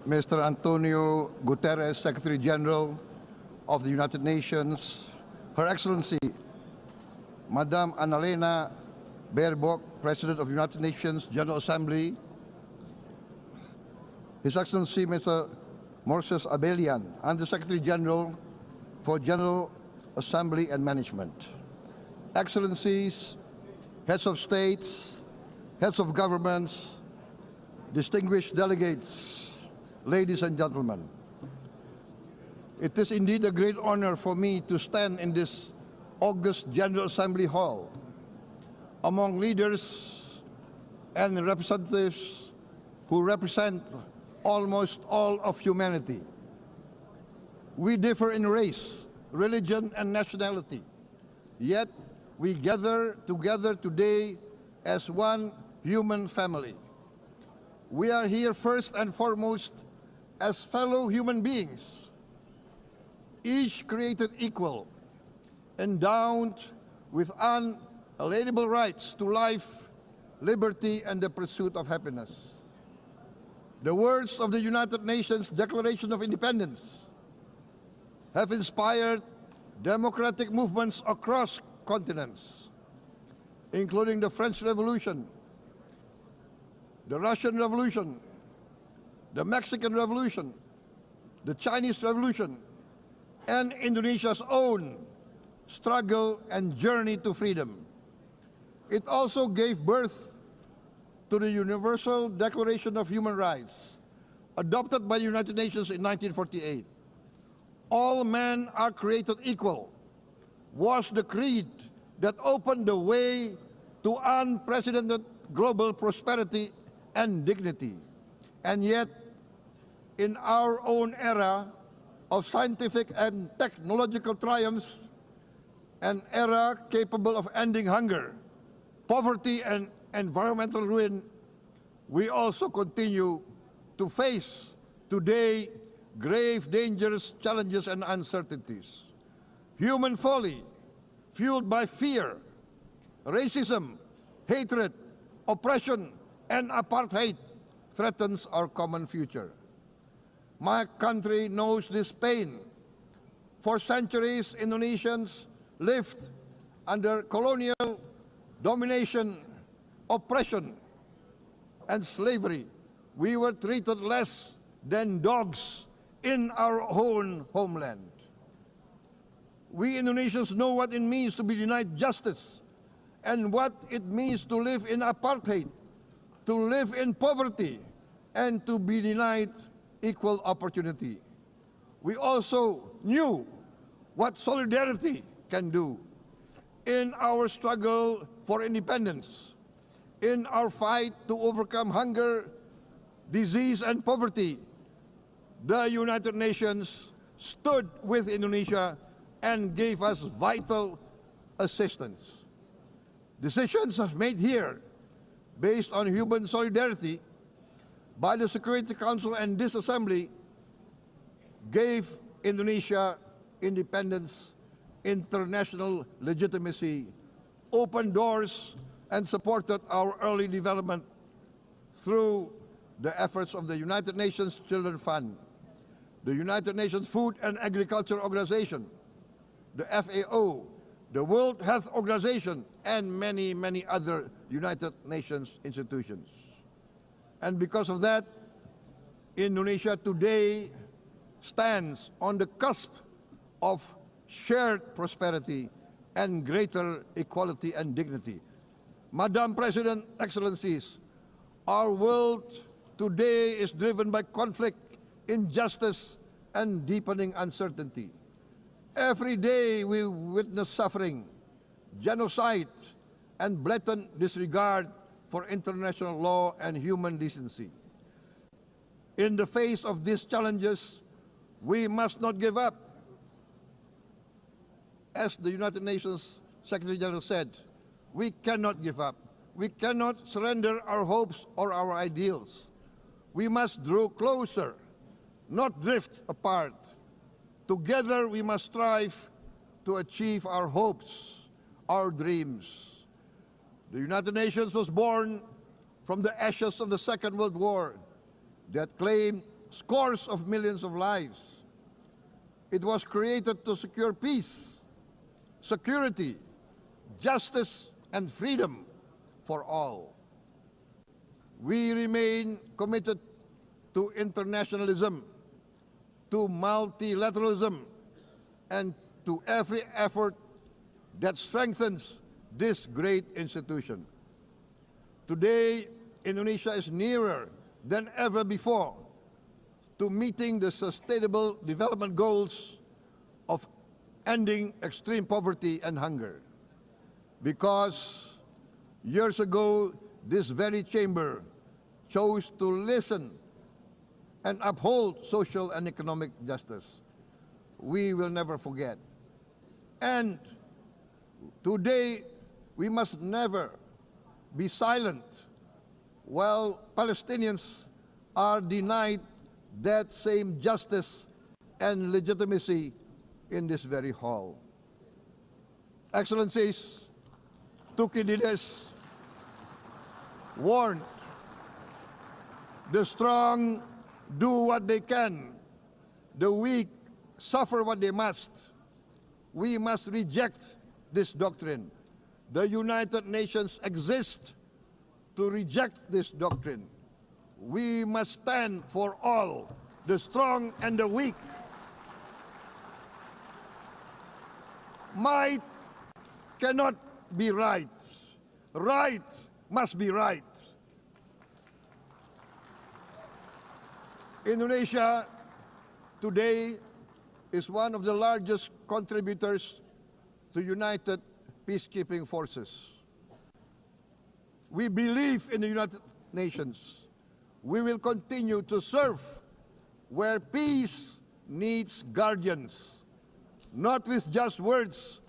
Mr. Antonio Guterres, Secretary General of the United Nations, Her Excellency, Madame Annalena Baerbock, President of the United Nations General Assembly, His Excellency Mr. Moses Abelian, Under-Secretary General for General Assembly and Management, Excellencies, Heads of States, Heads of Governments, distinguished delegates, ladies and gentlemen. It is indeed a great honor for me to stand in this August General Assembly Hall among leaders and representatives who represent almost all of humanity. We differ in race, religion, and nationality, yet we gather together today as one human family. We are here first and foremost as fellow human beings, each created equal, endowed with unalienable rights to life, liberty, and the pursuit of happiness. The words of the United Nations Declaration of Independence have inspired democratic movements across continents, including the French Revolution, the Russian Revolution, the Mexican Revolution, the Chinese Revolution, and Indonesia's own struggle and journey to freedom. It also gave birth to the Universal Declaration of Human Rights, adopted by the United Nations in 1948. All men are created equal was the creed that opened the way to unprecedented global prosperity and dignity. And yet, in our own era of scientific and technological triumphs, an era capable of ending hunger, poverty, and environmental ruin, we also continue to face today grave dangers, challenges, and uncertainties. Human folly, fueled by fear, racism, hatred, oppression, and apartheid, threatens our common future. My country knows this pain. For centuries, Indonesians lived under colonial domination, oppression, and slavery. We were treated less than dogs in our own homeland. We Indonesians know what it means to be denied justice and what it means to live in apartheid, to live in poverty, and to be denied equal opportunity. We also knew what solidarity can do in our struggle for independence, in our fight to overcome hunger, disease, and poverty. The United Nations stood with Indonesia and gave us vital assistance. Decisions made here based on human solidarity by the Security Council and this Assembly gave Indonesia independence, international legitimacy, opened doors, and supported our early development through the efforts of the United Nations Children's Fund, the United Nations Food and Agriculture Organization, the FAO, the World Health Organization, and many, many other United Nations institutions. And because of that, Indonesia today stands on the cusp of shared prosperity and greater equality and dignity. Madam President, Excellencies, our world today is driven by conflict, injustice, and deepening uncertainty. Every day we witness suffering, genocide, and blatant disregard for international law and human decency. In the face of these challenges, we must not give up. As the United Nations Secretary General said, we cannot give up. We cannot surrender our hopes or our ideals. We must draw closer, not drift apart. Together we must strive to achieve our hopes, our dreams. The United Nations was born from the ashes of the Second World War that claimed scores of millions of lives. It was created to secure peace, security, justice, and freedom for all. We remain committed to internationalism, to multilateralism, and to every effort that strengthens this great institution. Today, Indonesia is nearer than ever before to meeting the sustainable development goals of ending extreme poverty and hunger. Because years ago, this very chamber chose to listen and uphold social and economic justice. We will never forget. And today, we must never be silent while Palestinians are denied that same justice and legitimacy in this very hall. Excellencies, Thucydides warned, the strong do what they can, the weak suffer what they must. We must reject this doctrine. The United Nations exist to reject this doctrine. We must stand for all, the strong and the weak. Might cannot be right. Right must be right. Indonesia today is one of the largest contributors to United Peacekeeping Forces. We believe in the United Nations. We will continue to serve where peace needs guardians, not with just words,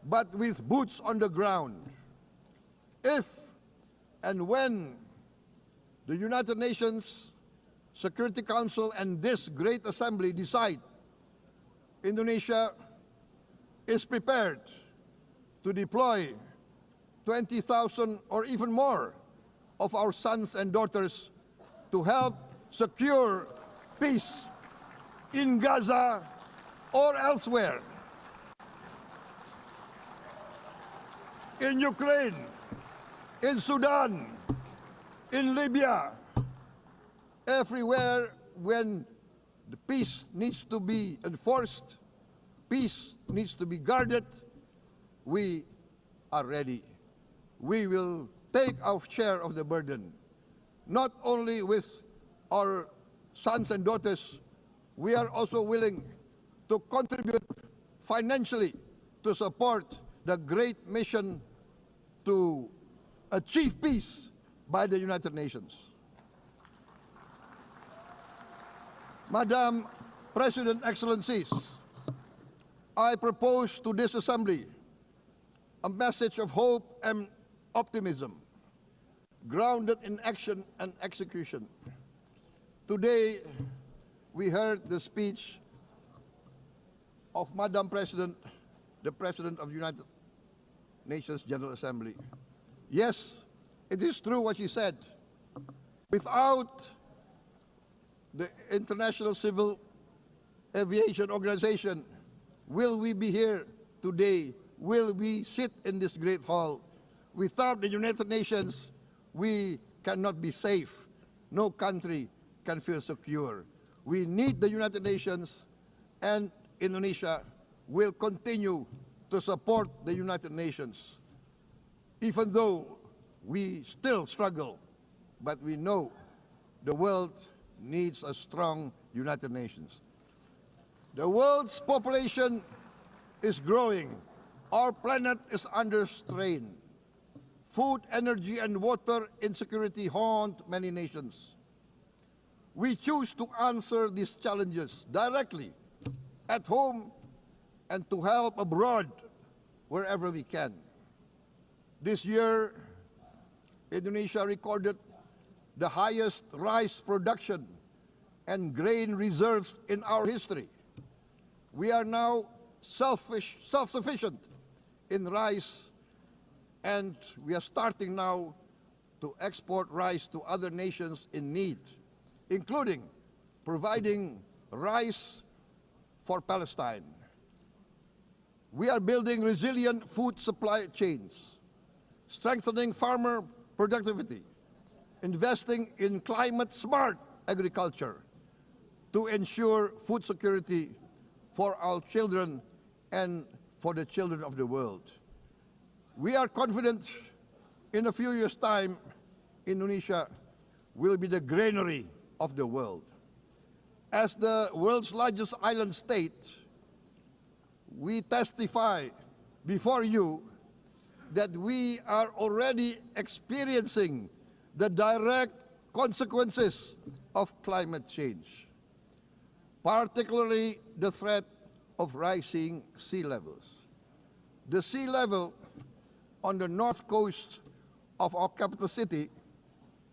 but with boots on the ground. If and when the United Nations Security Council and this great assembly decide Indonesia is prepared to deploy 20,000 or even more of our sons and daughters to help secure peace in Gaza or elsewhere, in Ukraine, in Sudan, in Libya, everywhere when the peace needs to be enforced, peace needs to be guarded, we are ready. We will take our share of the burden, not only with our sons and daughters, we are also willing to contribute financially to support the great mission to achieve peace by the United Nations. Madam President, Excellencies, I propose to this Assembly a message of hope and optimism, grounded in action and execution. Today, we heard the speech of Madam President, the President of the United Nations General Assembly. Yes, it is true what she said. Without the International Civil Aviation Organization, will we be here today? Will we sit in this great hall? Without the United Nations, we cannot be safe. No country can feel secure. We need the United Nations, and Indonesia will continue to support the United Nations. Even though we still struggle, but we know the world needs a strong United Nations. The world's population is growing. Our planet is under strain. Food, energy, and water insecurity haunt many nations. We choose to answer these challenges directly at home and to help abroad wherever we can. This year, Indonesia recorded the highest rice production and grain reserves in our history. We are now self-sufficient in rice, and we are starting now to export rice to other nations in need, including providing rice for Palestine. We are building resilient food supply chains, strengthening farmer productivity, investing in climate-smart agriculture to ensure food security for our children and for the children of the world. We are confident in a few years' time, Indonesia will be the granary of the world. As the world's largest island state, we testify before you that we are already experiencing the direct consequences of climate change, particularly the threat of rising sea levels. The sea level on the north coast of our capital city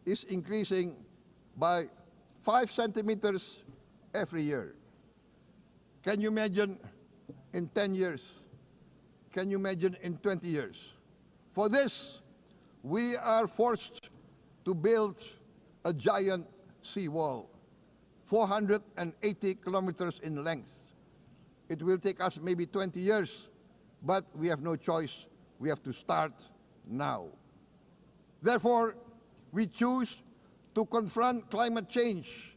is increasing by 5 centimeters every year. Can you imagine in 10 years? Can you imagine in 20 years? For this, we are forced to build a giant seawall, 480 kilometers in length. It will take us maybe 20 years, but we have no choice. We have to start now. Therefore, we choose to confront climate change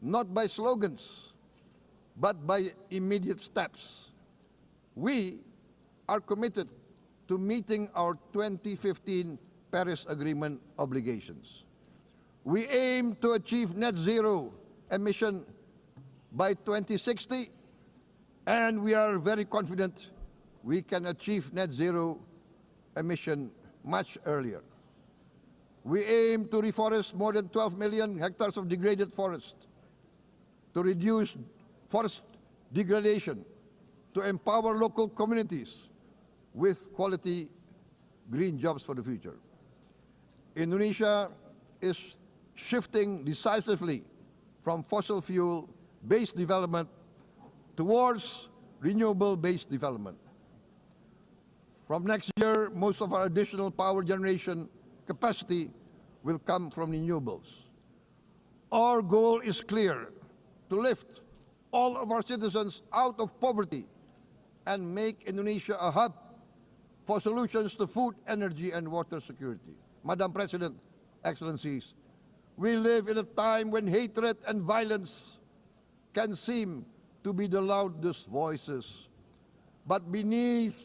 not by slogans, but by immediate steps. We are committed to meeting our 2015 Paris Agreement obligations. We aim to achieve net zero emission by 2060, and we are very confident we can achieve net zero emission much earlier. We aim to reforest more than 12 million hectares of degraded forest, to reduce forest degradation, to empower local communities with quality green jobs for the future. Indonesia is shifting decisively from fossil fuel-based development towards renewable-based development. From next year, most of our additional power generation capacity will come from renewables. Our goal is clear: to lift all of our citizens out of poverty and make Indonesia a hub for solutions to food, energy, and water security. Madam President, Excellencies, we live in a time when hatred and violence can seem to be the loudest voices. But beneath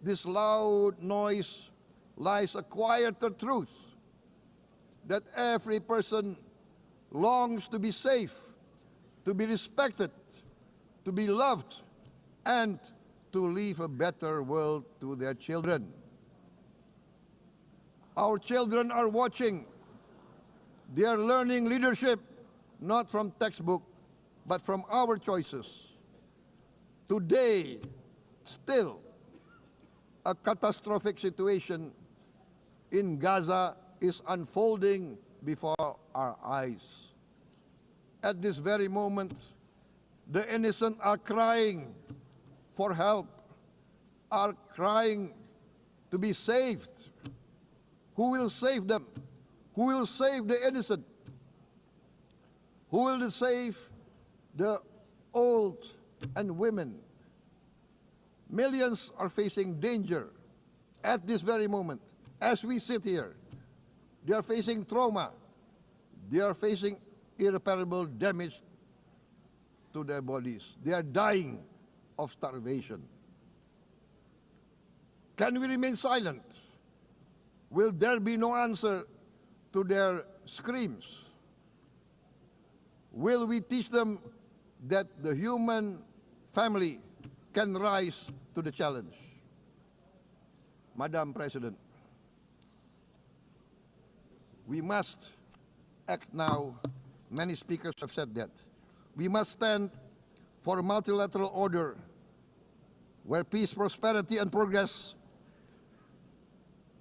this loud noise lies a quieter truth, that every person longs to be safe, to be respected, to be loved, and to leave a better world to their children. Our children are watching. They are learning leadership not from textbook, but from our choices. Today, still, a catastrophic situation in Gaza is unfolding before our eyes. At this very moment, the innocent are crying for help, are crying to be saved. Who will save them? Who will save the innocent? Who will save the old and women? Millions are facing danger at this very moment. As we sit here, they are facing trauma. They are facing irreparable damage to their bodies. They are dying of starvation. Can we remain silent? Will there be no answer to their screams? Will we teach them that the human family can rise to the challenge? Madam President, we must act now. Many speakers have said that. We must stand for a multilateral order where peace, prosperity, and progress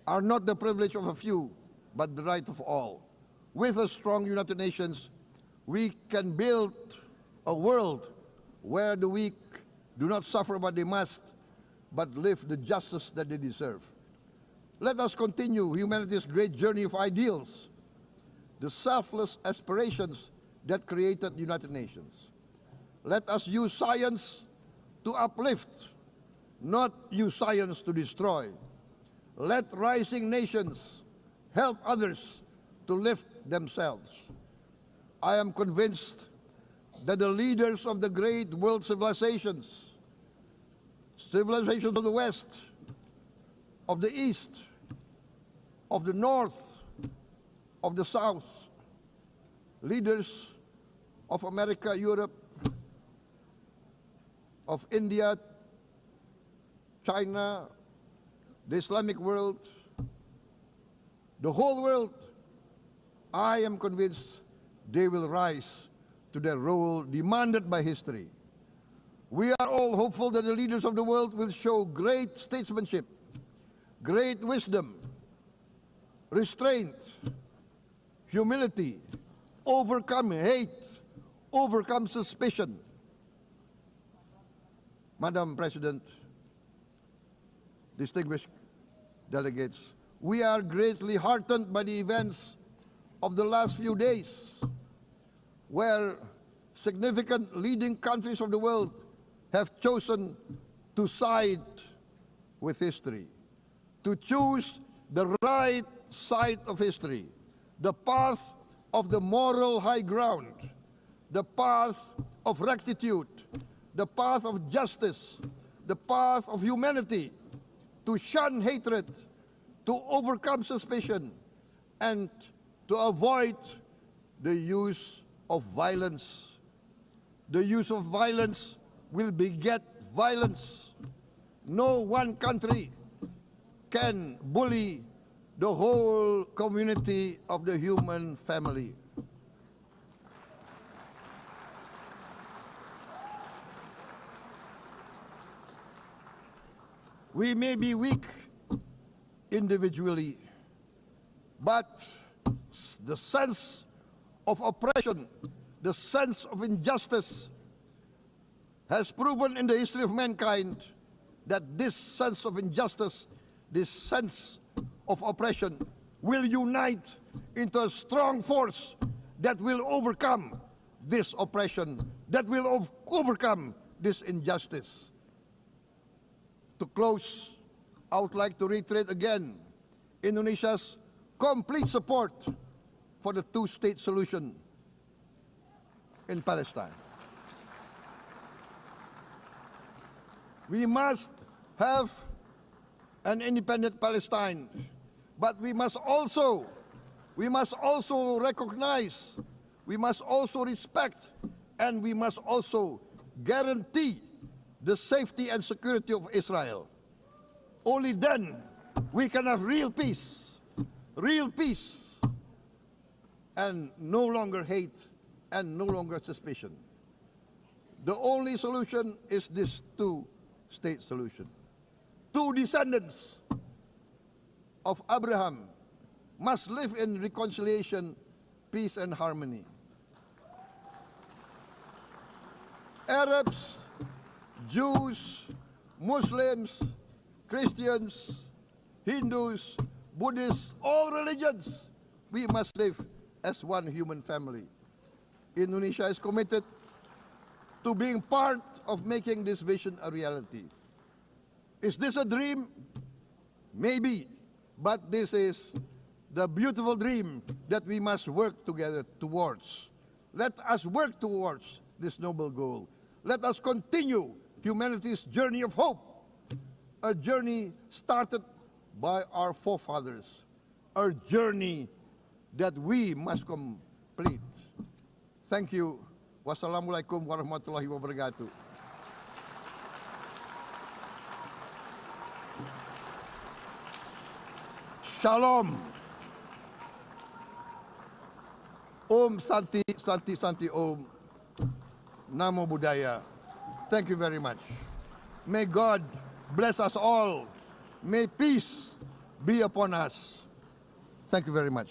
are not the privilege of a few, but the right of all. With a strong United Nations, we can build a world where the weak do not suffer what they must, but live the justice that they deserve. Let us continue humanity's great journey of ideals, the selfless aspirations that created the United Nations. Let us use science to uplift, not use science to destroy. Let rising nations help others to lift themselves. I am convinced that the leaders of the great world civilizations of the West, of the East, of the North, of the South, leaders of America, Europe, of India, China, the Islamic world, the whole world, I am convinced they will rise to their role demanded by history. We are all hopeful that the leaders of the world will show great statesmanship, great wisdom, restraint, humility, overcome hate, overcome suspicion. Madam President, distinguished delegates, we are greatly heartened by the events of the last few days, where significant leading countries of the world have chosen to side with history, to choose the right side of history, the path of the moral high ground, the path of rectitude, the path of justice, the path of humanity, to shun hatred, to overcome suspicion, and to avoid the use of violence. The use of violence will beget violence. No one country can bully the whole community of the human family. We may be weak individually, but the sense of oppression, the sense of injustice has proven in the history of mankind that this sense of injustice, this sense of oppression will unite into a strong force that will overcome this oppression, that will overcome this injustice. To close, I would like to reiterate again Indonesia's complete support for the two-state solution in Palestine. We must have an independent Palestine, but we must also recognize, we must also respect, and we must also guarantee the safety and security of Israel. Only then we can have real peace, and no longer hate and no longer suspicion. The only solution is this two-state solution. Two descendants of Abraham must live in reconciliation, peace, and harmony. Arabs, Jews, Muslims, Christians, Hindus, Buddhists, all religions, we must live as one human family. Indonesia is committed to being part of making this vision a reality. Is this a dream? Maybe, but this is the beautiful dream that we must work together towards. Let us work towards this noble goal. Let us continue humanity's journey of hope, a journey started by our forefathers, a journey that we must complete. Thank you. Wassalamualaikum warahmatullahi wabarakatuh. Shalom. Om Santi, Santi, Santi Om. Namo Buddhaya. Thank you very much. May God bless us all. May peace be upon us. Thank you very much.